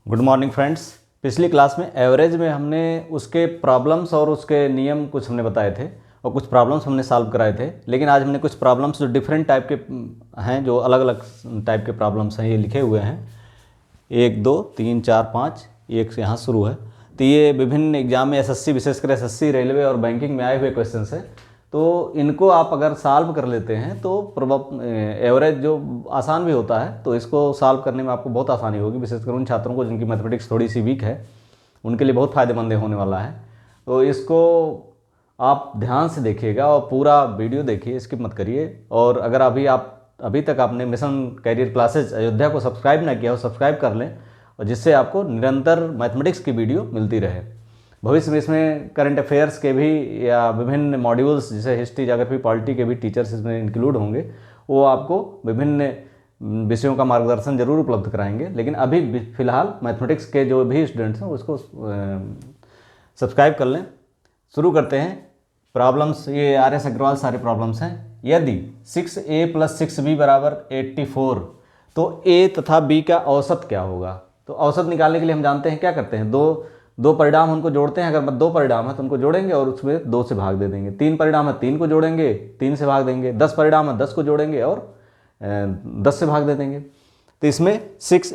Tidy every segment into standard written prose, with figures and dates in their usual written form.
Good morning friends. पिछली class में average में हमने उसके प्रॉब्लम्स और उसके नियम कुछ हमने बताए थे और कुछ प्रॉब्लम्स हमने सॉल्व कराए थे। लेकिन आज हमने कुछ प्रॉब्लम्स जो डिफरेंट टाइप के हैं, जो अलग अलग टाइप के प्रॉब्लम्स हैं, ये लिखे हुए हैं 1 2 3 4 5, एक से यहाँ शुरू है। तो ये विभिन्न एग्जाम में एसएससी, विशेषकर एसएससी, रेलवे और बैंकिंग में आए हुए क्वेश्चन हैं। तो इनको आप अगर सॉल्व कर लेते हैं तो एवरेज जो आसान भी होता है, तो इसको सॉल्व करने में आपको बहुत आसानी होगी, विशेषकर उन छात्रों को जिनकी मैथमेटिक्स थोड़ी सी वीक है, उनके लिए बहुत फ़ायदेमंद होने वाला है। तो इसको आप ध्यान से देखिएगा और पूरा वीडियो देखिए, स्किप मत करिए। और अगर अभी तक आपने मिशन कैरियर क्लासेज अयोध्या को सब्सक्राइब ना किया हो, सब्सक्राइब कर लें, और जिससे आपको निरंतर मैथमेटिक्स की वीडियो मिलती रहे। भविष्य में इसमें करंट अफेयर्स के भी या विभिन्न मॉड्यूल्स जैसे हिस्ट्री, ज्योग्राफी, पॉलिटी के भी टीचर्स इसमें इंक्लूड होंगे। वो आपको विभिन्न विषयों का मार्गदर्शन जरूर उपलब्ध कराएंगे। लेकिन अभी फ़िलहाल मैथमेटिक्स के जो भी स्टूडेंट्स हैं उसको सब्सक्राइब कर लें। शुरू करते हैं प्रॉब्लम्स। ये RS अग्रवाल सारे प्रॉब्लम्स हैं। यदि 6A + 6B = 84 तो A तथा B का औसत क्या होगा। तो औसत निकालने के लिए हम जानते हैं क्या करते हैं, दो परिणाम उनको जोड़ते हैं। अगर 2 परिणाम है तो उनको जोड़ेंगे और उसमें 2 से भाग दे देंगे। 3 परिणाम है 3 को जोड़ेंगे, 3 से भाग देंगे। 10 परिणाम है 10 को जोड़ेंगे और 10 से भाग दे देंगे। तो इसमें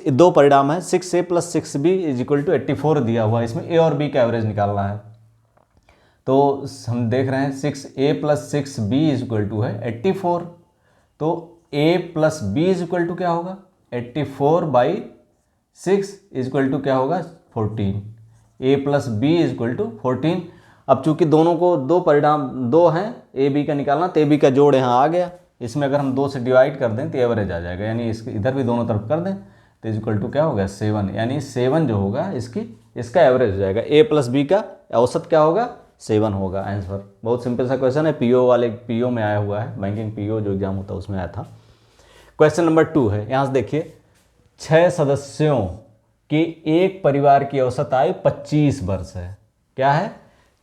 2 परिणाम है, 6A + 6B = 84 दिया हुआ है। इसमें A और B का एवरेज निकालना है। तो हम देख रहे हैं 6A + 6B = 84। तो A + B = क्या होगा, 84/6 = क्या होगा, 14। A + B = 14। अब चूंकि दोनों को 2 परिणाम 2 हैं, A B का निकालना, तो A B का जोड़ यहाँ आ गया। इसमें अगर हम 2 से डिवाइड कर दें तो एवरेज आ जाएगा, यानी इसके इधर भी दोनों तरफ कर दें तो = क्या होगा, 7। यानी 7 जो होगा इसका एवरेज हो जाएगा। A + B का औसत क्या होगा, 7 होगा आंसर। बहुत सिंपल सा क्वेश्चन है, PO में आया हुआ है, बैंकिंग PO जो एग्जाम होता है उसमें आया था। क्वेश्चन नंबर 2 है, यहाँ से देखिए। 6 सदस्यों कि एक परिवार की औसत आयु 25 वर्ष है। क्या है,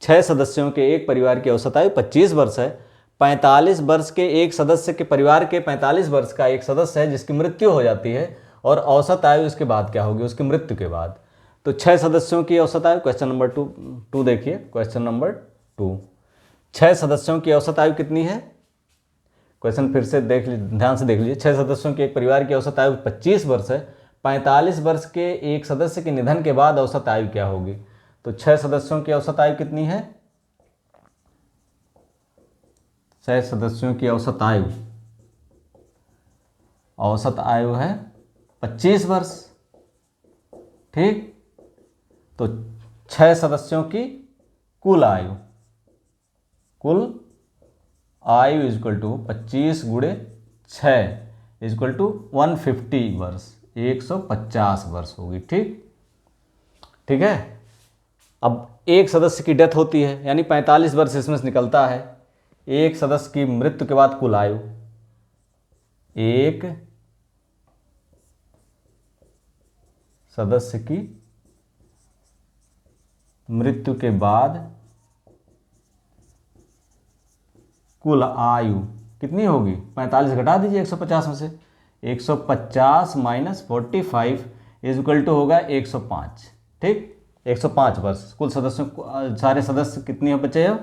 6 सदस्यों के एक परिवार की औसत आयु 25 वर्ष है। 45 वर्ष के एक सदस्य के परिवार के 45 वर्ष का एक सदस्य है जिसकी मृत्यु हो जाती है, और औसत आयु इसके बाद क्या होगी, उसकी मृत्यु के बाद। तो 6 सदस्यों की औसत आयु, क्वेश्चन नंबर 2 देखिए। क्वेश्चन नंबर 2, 6 सदस्यों की औसत आयु कितनी है। क्वेश्चन फिर से ध्यान से देख लीजिए। 6 सदस्यों के एक परिवार की औसत आयु 25 वर्ष है। 45 वर्ष के एक सदस्य के निधन के बाद औसत आयु क्या होगी। तो 6 सदस्यों की औसत आयु कितनी है, 6 सदस्यों की औसत आयु है 25 वर्ष। ठीक, तो 6 सदस्यों की कुल आयु = 25 × 6 = 150 वर्ष, 150 वर्ष होगी। ठीक है। अब एक सदस्य की डेथ होती है, यानी 45 वर्ष इसमें से निकलता है। एक सदस्य की मृत्यु के बाद कुल आयु, एक सदस्य की मृत्यु के बाद कुल आयु कितनी होगी, 45 घटा दीजिए 150 में से, 150 - 45 = होगा 105। ठीक, 105 वर्ष। कुल सदस्यों, सारे सदस्य कितने बचे हो,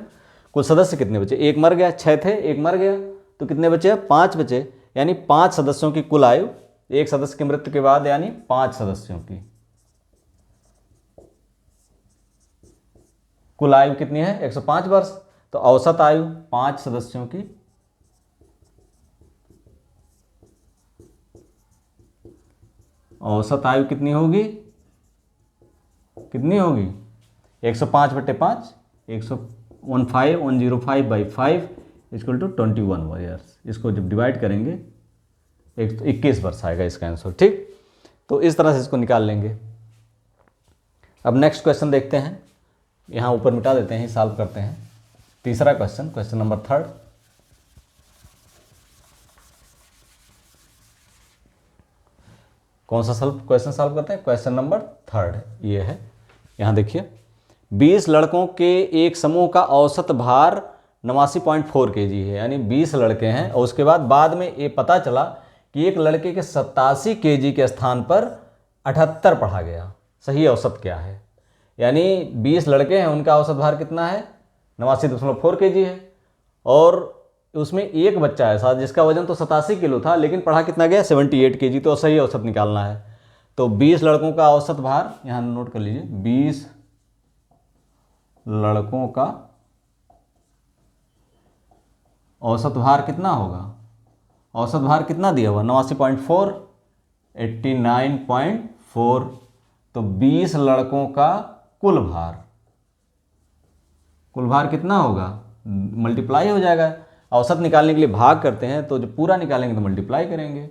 कुल सदस्य कितने बचे, एक मर गया, 6 थे, एक मर गया, तो कितने बचे, 5 बचे। यानी 5 सदस्यों की कुल आयु, एक सदस्य की मृत्यु के बाद, यानी 5 सदस्यों की कुल आयु कितनी है, 105 वर्ष। तो औसत आयु 5 सदस्यों की औसत आयु कितनी होगी, 105/5, 105/5 = 21 ईयर्स। इसको जब डिवाइड करेंगे 21 वर्ष आएगा इसका आंसर। ठीक, तो इस तरह से इसको निकाल लेंगे। अब नेक्स्ट क्वेश्चन देखते हैं, यहाँ ऊपर मिटा देते हैं, सॉल्व करते हैं। तीसरा क्वेश्चन, क्वेश्चन नंबर 3। कौन सा क्वेश्चन सॉल्व करते हैं, क्वेश्चन नंबर 3 ये है। यहाँ देखिए, 20 लड़कों के एक समूह का औसत भार 89.4 kg है। यानी 20 लड़के हैं और उसके बाद में ये पता चला कि एक लड़के के 87 kg के स्थान पर 78 पढ़ा गया। सही औसत क्या है। यानी 20 लड़के हैं, उनका औसत भार कितना है, 89.4 kg है, और उसमें एक बच्चा है साथ जिसका वजन तो 87 किलो था, लेकिन पढ़ा कितना गया, 78 kg। तो सही औसत निकालना है। तो 20 लड़कों का औसत भार यहाँ नोट कर लीजिए, 20 लड़कों का औसत भार कितना होगा, औसत भार कितना दिया हुआ, 89.4, 89.4। तो 20 लड़कों का कुल भार कितना होगा, मल्टीप्लाई हो जाएगा। औसत निकालने के लिए भाग करते हैं, तो जब पूरा निकालेंगे तो मल्टीप्लाई करेंगे।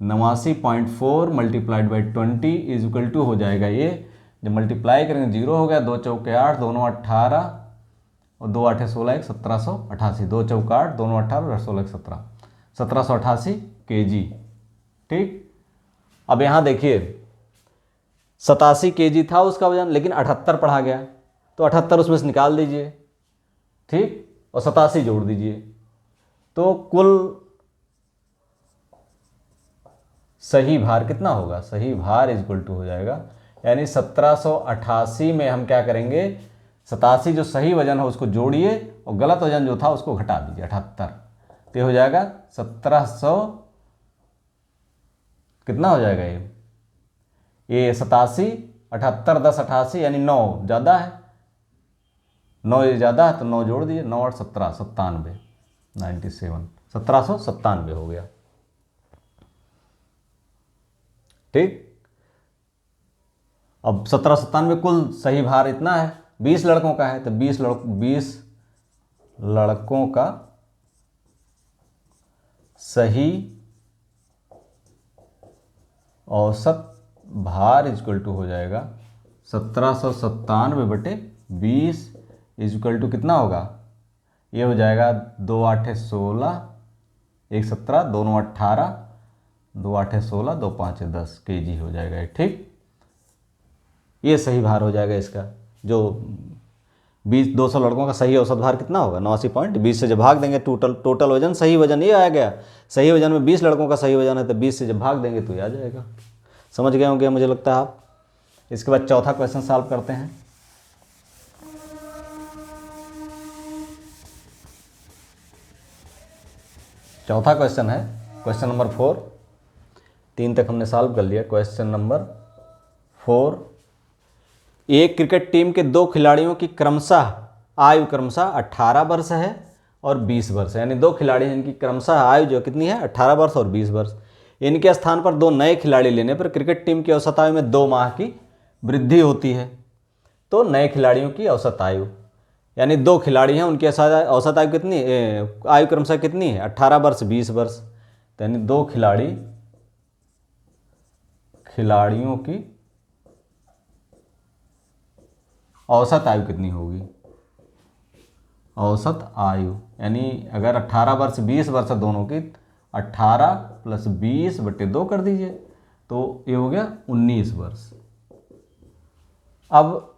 89.4 multiplied by 20 is equal to हो जाएगा ये, जब मल्टीप्लाई करेंगे 0 हो गया, 2 चौके 8, दोनों 18 और 2 8 16 1 1788, 2 चौका 8, दोनों 18 और 16 17, 1788 kg। ठीक, अब यहाँ देखिए 87 kg था उसका वजन, लेकिन 78 पढ़ा गया, तो 78 उसमें से निकाल दीजिए, ठीक, और 87 जोड़ दीजिए, तो कुल सही भार कितना होगा, सही भार इज इक्वल टू हो जाएगा, यानी 1788 में हम क्या करेंगे, 87 जो सही वजन है उसको जोड़िए और गलत वजन जो था उसको घटा दीजिए 78, तो हो जाएगा 1700, कितना हो जाएगा ये 87, 78 10 88, यानी 9 ज़्यादा है, 9 ये ज़्यादा है, तो 9 जोड़ दीजिए, 9 और 17 97, 97, 1797 हो गया। ठीक, अब 1797 कुल सही भार इतना है, 20 लड़कों का है, तो 20 लड़कों का सही औसत भार इक्वल टू हो जाएगा 1797 बटे 20 इक्वल टू कितना होगा, ये हो जाएगा 2 8 16, 1 17, दोनों 18, 2 8 16, 2 5 10 kg हो जाएगा। ठीक, ये सही भार हो जाएगा इसका, जो 200 लड़कों का सही औसत भार कितना होगा, 89.20 से जब भाग देंगे, टोटल वजन, सही वजन ये आ गया, सही वजन में 20 लड़कों का सही वजन है, तो 20 से जब भाग देंगे तो ये आ जाएगा। समझ गए होंगे मुझे लगता है आप। इसके बाद चौथा क्वेश्चन सॉल्व करते हैं। चौथा क्वेश्चन है क्वेश्चन नंबर 4, 3 तक हमने सॉल्व कर लिया। क्वेश्चन नंबर 4, एक क्रिकेट टीम के 2 खिलाड़ियों की आयु क्रमशः 18 वर्ष है और 20 वर्ष है, यानी 2 खिलाड़ी हैं इनकी क्रमशः आयु जो कितनी है, 18 वर्ष और 20 वर्ष। इनके स्थान पर 2 नए खिलाड़ी लेने पर क्रिकेट टीम की औसत आयु में 2 माह की वृद्धि होती है। तो नए खिलाड़ियों की औसत आयु, यानी 2 खिलाड़ी हैं, उनकी औसत आयु कितनी, आयु क्रमशः कितनी है, 18 वर्ष 20 वर्ष। तो यानी 2 खिलाड़ियों की औसत आयु कितनी होगी, औसत आयु, यानी अगर 18 वर्ष 20 वर्ष है दोनों की, 18 + 20 बटे 2 कर दीजिए, तो ये हो गया 19 वर्ष। अब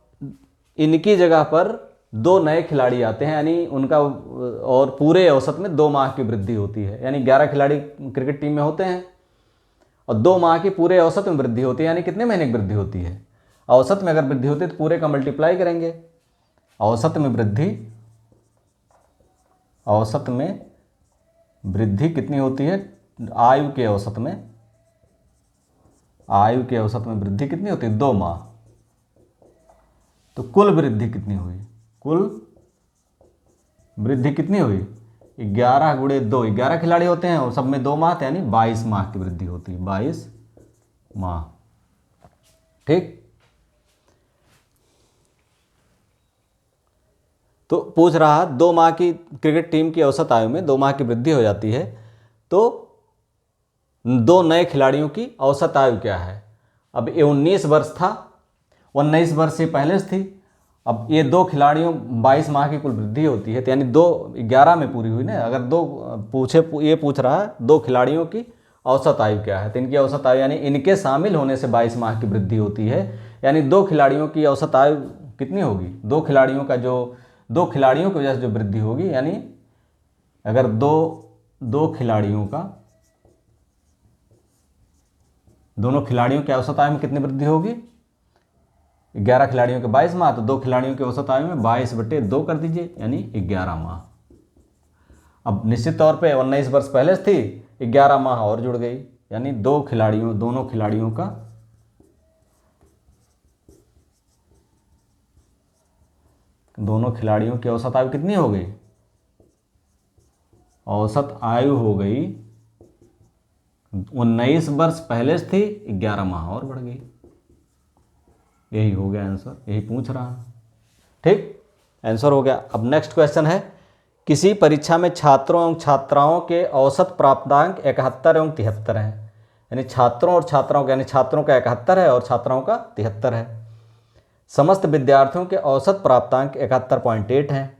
इनकी जगह पर 2 नए खिलाड़ी आते हैं, यानी उनका और पूरे औसत में 2 माह की वृद्धि होती है, यानी 11 खिलाड़ी क्रिकेट टीम में होते हैं और 2 माह की पूरे औसत में वृद्धि होती है, यानी कितने महीने की वृद्धि होती है, औसत में अगर वृद्धि होती है तो पूरे का मल्टीप्लाई करेंगे। औसत में वृद्धि कितनी होती है, आयु के औसत में वृद्धि कितनी होती है, 2 माह। तो कुल वृद्धि कितनी हुई, कुल वृद्धि कितनी हुई, 11 × 2, 11 खिलाड़ी होते हैं और सब में 2 माह, यानी 22 माह की वृद्धि होती है, 22 माह। ठीक, तो पूछ रहा 2 माह की क्रिकेट टीम की औसत आयु में 2 माह की वृद्धि हो जाती है, तो 2 नए खिलाड़ियों की औसत आयु क्या है। अब ये 19 वर्ष था, 19 वर्ष से पहले से थी, अब ये 2 खिलाड़ियों 22 माह की कुल वृद्धि होती है, तो यानी 2 11 में पूरी हुई ना। अगर ये पूछ रहा है 2 खिलाड़ियों की औसत आयु क्या है, तो इनकी औसत आयु यानी इनके शामिल होने से 22 माह की वृद्धि होती है, यानी 2 खिलाड़ियों की औसत आयु कितनी होगी, 2 खिलाड़ियों की वजह से जो वृद्धि होगी, यानी अगर दोनों खिलाड़ियों की औसत आयु में कितनी वृद्धि होगी, 11 खिलाड़ियों के 22 माह, तो 2 खिलाड़ियों के औसत आयु में 22/2 कर दीजिए, यानी 11 माह। अब निश्चित तौर पे 19 वर्ष पहले से थी, 11 माह और जुड़ गई, यानी दोनों खिलाड़ियों की औसत आयु कितनी हो गई? औसत आयु हो गई 19 वर्ष पहले से थी, 11 माह और बढ़ गई। यही हो गया आंसर, यही पूछ रहा है। ठीक, आंसर हो गया। अब नेक्स्ट क्वेश्चन है, किसी परीक्षा में छात्रों एवं छात्राओं के औसत प्राप्तांक 71 एवं 73 हैं। यानी छात्रों और छात्राओं के, यानी छात्रों का 71 है और छात्राओं का 73 है। समस्त विद्यार्थियों के औसत प्राप्तांक 71.8 हैं।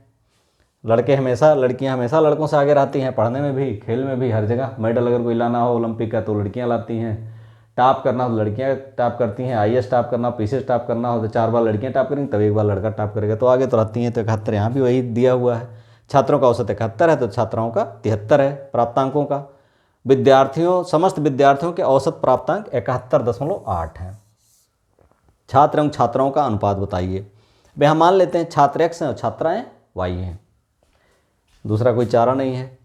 लड़कियां हमेशा लड़कों से आगे रहती हैं, पढ़ने में भी, खेल में भी, हर जगह। मेडल अगर कोई लाना हो ओलंपिक का तो लड़कियां लाती हैं, टॉप करना हो तो लड़कियां टॉप करती हैं, आईएएस टॉप करना हो, पीसीएस टॉप करना हो तो 4 बार लड़कियां टॉप करेंगी, तब 1 बार लड़का टॉप करेगा, तो आगे तो रहती हैं। तो 71 यहाँ भी वही दिया हुआ है। छात्रों का औसत 71 है तो छात्राओं का 73 है प्राप्तांकों का। समस्त विद्यार्थियों के औसत प्राप्तांक 71.8 है। छात्र एवं छात्राओं का अनुपात बताइए। भाई हम मान लेते हैं छात्र एक्स हैं और छात्राएं वाई हैं, दूसरा कोई चारा नहीं है।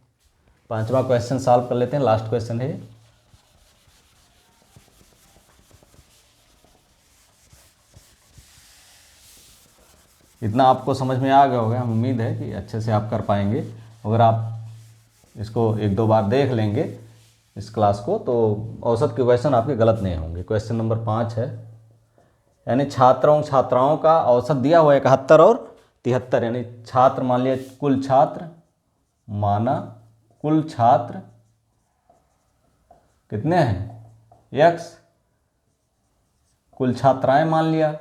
5वां क्वेश्चन सॉल्व कर लेते हैं, लास्ट क्वेश्चन है। इतना आपको समझ में आ गया होगा, हम उम्मीद है कि अच्छे से आप कर पाएंगे। अगर आप इसको 1-2 बार देख लेंगे इस क्लास को, तो औसत के क्वेश्चन आपके गलत नहीं होंगे। क्वेश्चन नंबर 5 है, यानी छात्रों छात्राओं का औसत दिया हुआ है 71 और 73। यानी छात्र मान लिया, कुल छात्र माना, कुल छात्र कितने हैं x, कुल छात्राएं मान लिया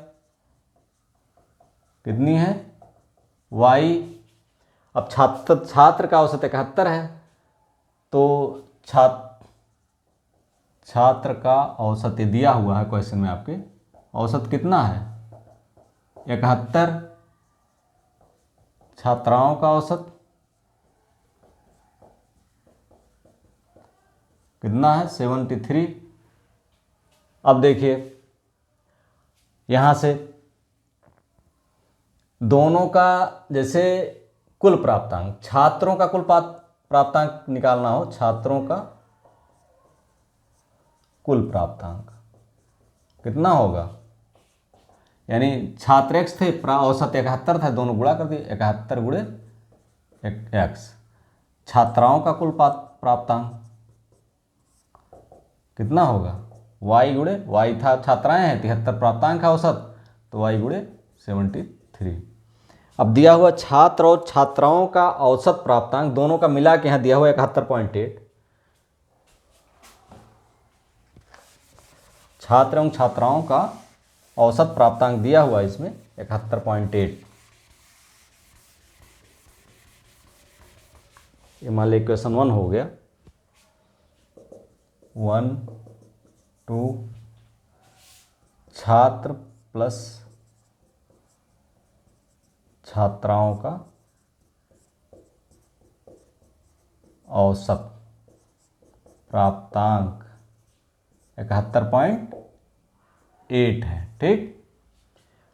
कितनी है y। अब छात्र का औसत 71 है, तो छात्र का औसत ये दिया हुआ है क्वेश्चन में आपके, औसत कितना है 71, छात्राओं का औसत कितना है 73। अब देखिए यहां से दोनों का, जैसे कुल प्राप्तांक, छात्रों का कुल प्राप्तांक निकालना हो, छात्रों का कुल प्राप्तांक कितना होगा, यानी छात्र एक्स थे, औसत 71 था, दोनों गुणा कर दिए, 71 गुणे एक्स। छात्राओं का कुल प्राप्तांक कितना होगा, y गुणे, y था छात्राएं हैं, 73 प्राप्तांक है औसत, तो y गुणे 73। अब दिया हुआ छात्र और छात्राओं का औसत प्राप्तांक दोनों का मिला के यहाँ दिया हुआ 71.8। छात्र एवं छात्राओं का औसत प्राप्तांक दिया हुआ इसमें 71.8। ये मान लीजिए क्वेश्चन 1 हो गया। 1, 2 छात्र प्लस छात्राओं का औसत प्राप्तांक 71.8 है। ठीक,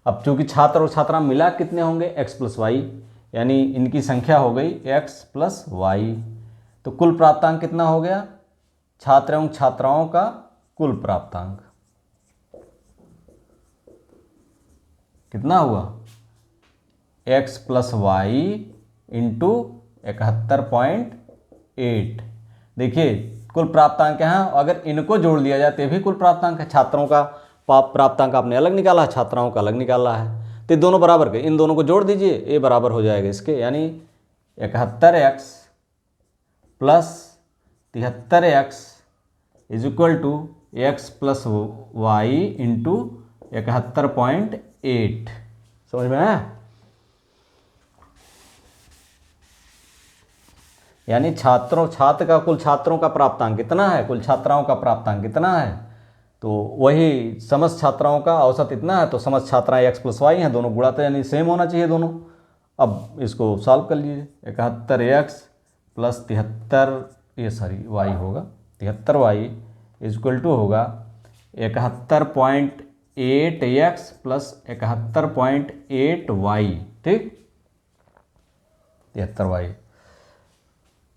अब चूंकि छात्र और छात्रा मिला कितने होंगे x प्लस वाई, यानी इनकी संख्या हो गई x प्लस वाई, तो कुल प्राप्तांक कितना हो गया, छात्र एवं छात्राओं का कुल प्राप्तांक कितना हुआ x प्लस वाई इंटू 71.8। देखिए कुल प्राप्तांक यहाँ, अगर इनको जोड़ लिया जाए तो भी कुल प्राप्तांक है। छात्रों का प्राप्तांक आपने अलग निकाला है, छात्राओं का अलग निकाला है, तो दोनों बराबर के, इन दोनों को जोड़ दीजिए, ये बराबर हो जाएगा इसके, यानी 71x plus 73x is equal to x plus y into 71.8। समझ में आया? यानी छात्र का कुल छात्रों का प्राप्तांक कितना है, कुल छात्राओं का प्राप्तांक कितना है, तो वही समस्त छात्राओं का औसत इतना है, तो समस्त छात्राएं x प्लस वाई हैं, दोनों गुणा, तो यानी सेम होना चाहिए दोनों। अब इसको सॉल्व कर लीजिए, 71x प्लस 73 वाई होगा, 73y इज इक्वल टू होगा 71.8 8x प्लस 71.8y, ठीक, 73y।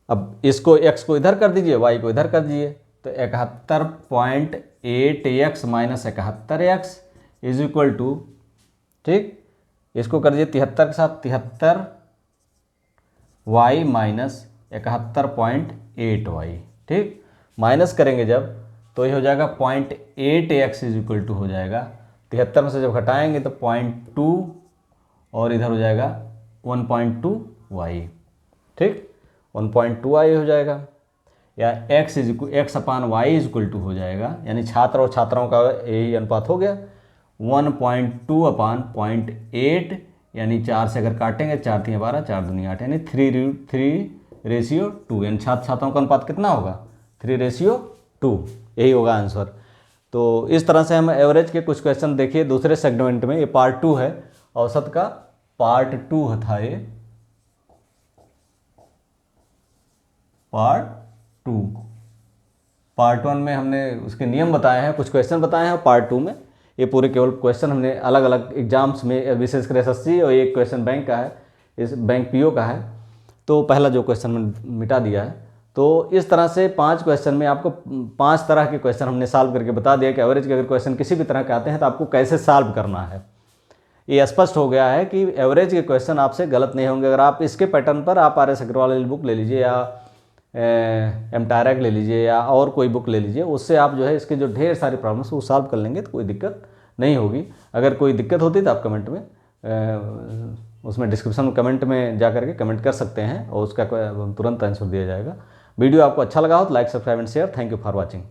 अब इसको x को इधर कर दीजिए, y को इधर कर दीजिए, तो 71.8x minus 71x is equal to, ठीक, इसको कर दीजिए 73 के साथ 73y माइनस 71.8y, ठीक, माइनस करेंगे जब तो ये हो जाएगा 0.8x इज इक्वल टू हो जाएगा 73 में से जब घटाएंगे तो 0.2 और इधर हो जाएगा 1.2y, ठीक, 1.2y हो जाएगा, या x upon y is equal to हो जाएगा, यानी छात्र और छात्राओं का यही अनुपात हो गया 1.2 अपान 0.8, यानी 4 से अगर काटेंगे 4 3 12 4 दूनी 8, यानी 3:2, यानी छात्र छात्राओं का अनुपात कितना होगा 3:2, यही होगा आंसर। तो इस तरह से हम एवरेज के कुछ क्वेश्चन देखिए दूसरे सेगमेंट में, ये पार्ट 2 है, औसत का पार्ट 2 था ये, पार्ट 2। पार्ट 1 में हमने उसके नियम बताए हैं, कुछ क्वेश्चन बताए हैं, पार्ट 2 में ये पूरे केवल क्वेश्चन हमने अलग अलग एग्जाम्स में, विशेषकर एसएससी, और एक क्वेश्चन बैंक का है, इस बैंक पीओ का है, तो पहला जो क्वेश्चन मैंने मिटा दिया है। तो इस तरह से 5 क्वेश्चन में आपको 5 तरह के क्वेश्चन हमने सॉल्व करके बता दिया कि एवरेज के अगर क्वेश्चन किसी भी तरह के आते हैं तो आपको कैसे सॉल्व करना है। ये स्पष्ट हो गया है कि एवरेज के क्वेश्चन आपसे गलत नहीं होंगे। अगर आप इसके पैटर्न पर आप आर एस अग्रवाल वाली बुक ले लीजिए, या एमटायरक ले लीजिए, या और कोई बुक ले लीजिए, उससे आप जो है इसके जो ढेर सारी प्रॉब्लम्स वो सॉल्व कर लेंगे तो कोई दिक्कत नहीं होगी। अगर कोई दिक्कत होती तो आप कमेंट में उसमें डिस्क्रिप्शन में कमेंट में जा करके कमेंट कर सकते हैं और उसका तुरंत आंसर दिया जाएगा। वीडियो आपको अच्छा लगा हो तो like, subscribe and share. Thank you for watching.